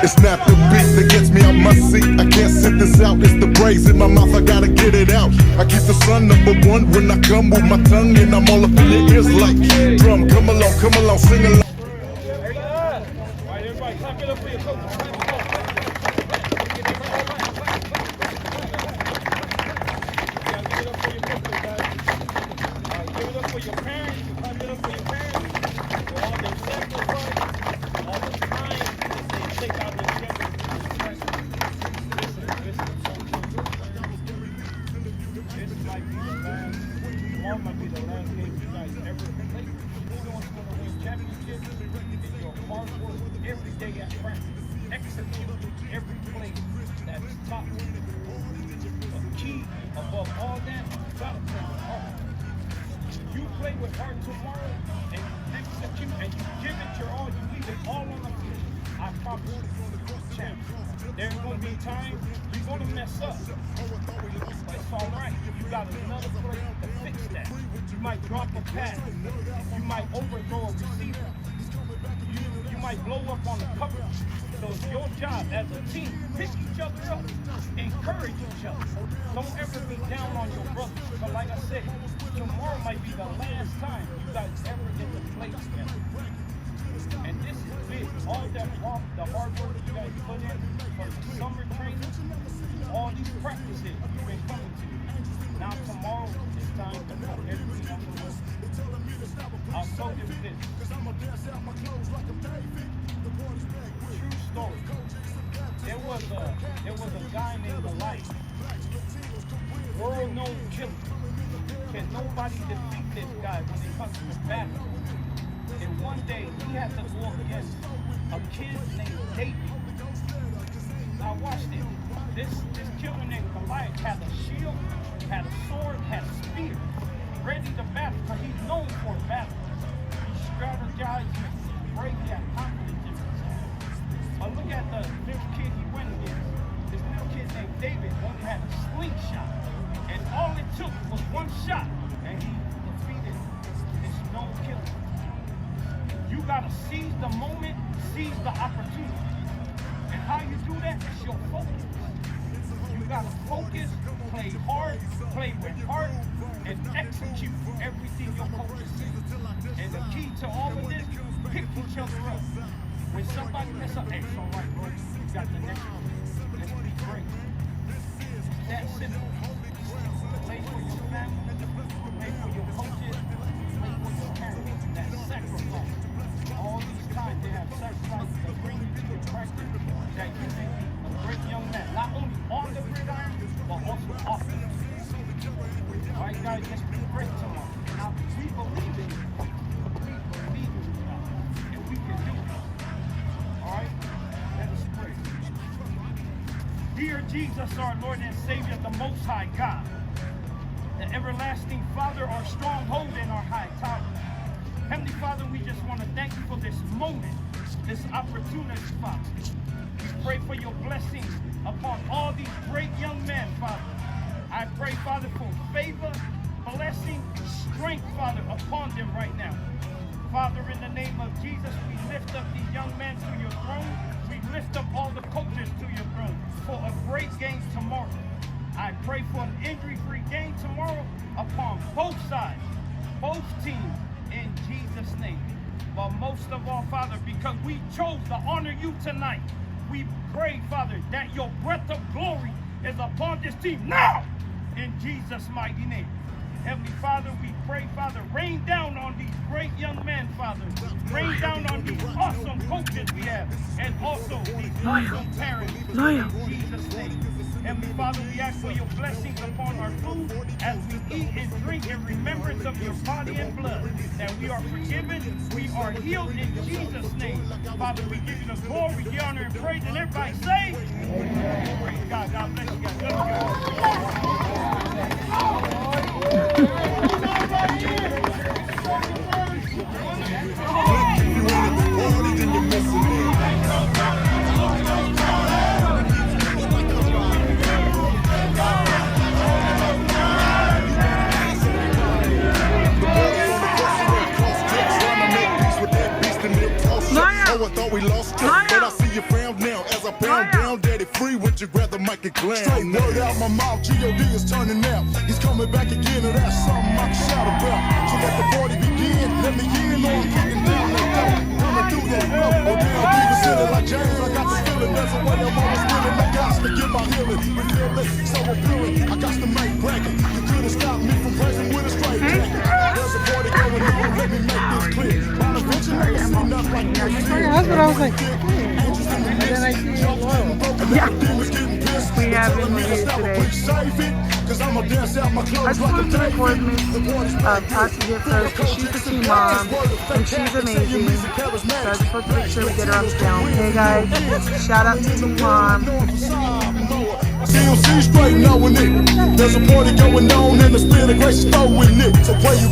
It's not the beat that gets me out my seat. I can't sit this out, it's the praise in my mouth, I gotta get it out. I keep the sun number one when I come with my tongue, and I'm all up in your ears like drum. Come along, sing along. Alright, everybody, clap it up for your coach. For your parents, clap it up for your parents, for all their sacrifice, all the time that they take out their children. This might be the last, tomorrow might be the last game you guys ever play. You don't want to win championships, it's your hard work every day at practice. Execute every play that's top. But key above all that, you gotta play hard. You play with heart tomorrow and you execute and you give it your all, you leave it all on the field. I promise you, champ. There's going to be times you're going to mess up. But it's all right. You got another play to fix that. You might drop a pass. You might overthrow a receiver. You might blow up on the cover. So it's your job as a team. Pick each other up. Encourage each other. Don't ever be down on your brothers. But like I said, tomorrow might be the last time you guys ever get to play together. And this is big. All that the hard work you guys put in for the summer training, all these practices you've been coming to. Now tomorrow it's time to put everything on the list. I'll tell you this. True story. There was a guy named Goliath. World-known killer. Can nobody defeat this guy when it comes to battle? And one day he had to go against a kid named David. Now watch this. This killer named Goliath had a shield, had a sword, had a spear, ready to battle, because he's known for battle. He strategized, he brave, he had confidence in himself. But look at the little kid he went against. This little kid named David only had a slingshot. And all it took was one shot, and he defeated this known killer. You gotta seize the moment, seize the opportunity. And how you do that is your focus. You gotta focus, play hard, play with heart, and execute everything your coaches say. And the key to all of this, pick each other up. When somebody mess up, hey, it's all right, bro. You got the next one. Let's be great. That's simple. Play for your family, play for your coaches, play for your parents. That sacrifice. All these times they have sacrificed to bring you to your practice that you may be a great young man. Not only on the gridiron, but also off the gridiron. All right, guys, let's be great tomorrow. Now, we believe in you. We believe in you, and we can do it. All right? Let us pray. Dear Jesus, our Lord and Savior, the Most High God, the everlasting Father, our stronghold and our high tower. Heavenly Father, we just want to thank you for this moment, this opportunity, Father. We pray for your blessings upon all these great young men, Father. I pray, Father, for favor, blessing, strength, Father, upon them right now. Father, in the name of Jesus, we lift up these young men to your throne. We lift up all the coaches to your throne for a great game tomorrow. I pray for an injury-free game tomorrow upon both sides, both teams, in Jesus' name. But most of all, Father, because we chose to honor you tonight, we pray, Father, that your breath of glory is upon this team now, in Jesus' mighty name. Heavenly Father, we pray, Father, rain down on these great young men, Father. Rain down on these awesome coaches we have, and also these awesome parents, in Jesus' name. Heavenly Father, we ask for your blessings upon our food as we eat and drink in remembrance of your body and blood, that we are forgiven, we are healed in Jesus' name. Father, we give you the glory, the honor, and praise, and everybody say, praise God. God bless you guys. I thought we lost. strip. But I see you frown now as I pound down. Daddy free with you, grab the mic and glam. Straight word out my mouth, G.O.D. is turning out. He's coming back again, and that's something I can shout about. So let the party begin, let me in on kicking down that door. Coming through that flow, or down deep and silly like James. I got the feeling, that's the way I'm always feeling. I got to get my healing, reveal it, so appealing. I got to make bracket. You couldn't stop me from praising with a straight jacket. There's a party going on, let me make this clear. My adventure never seen nothing like this. That's what I was like. And then I see you low. Yeah. We have been with you today. I just wanted to record me Tati Get First because she's a teen mom and she's amazing. So I just want to make sure we get her on film. Hey guys, shout out to Teen Mom. CMC straight knowing it. There's a party going on and the spirit of grace is throwing it. So where you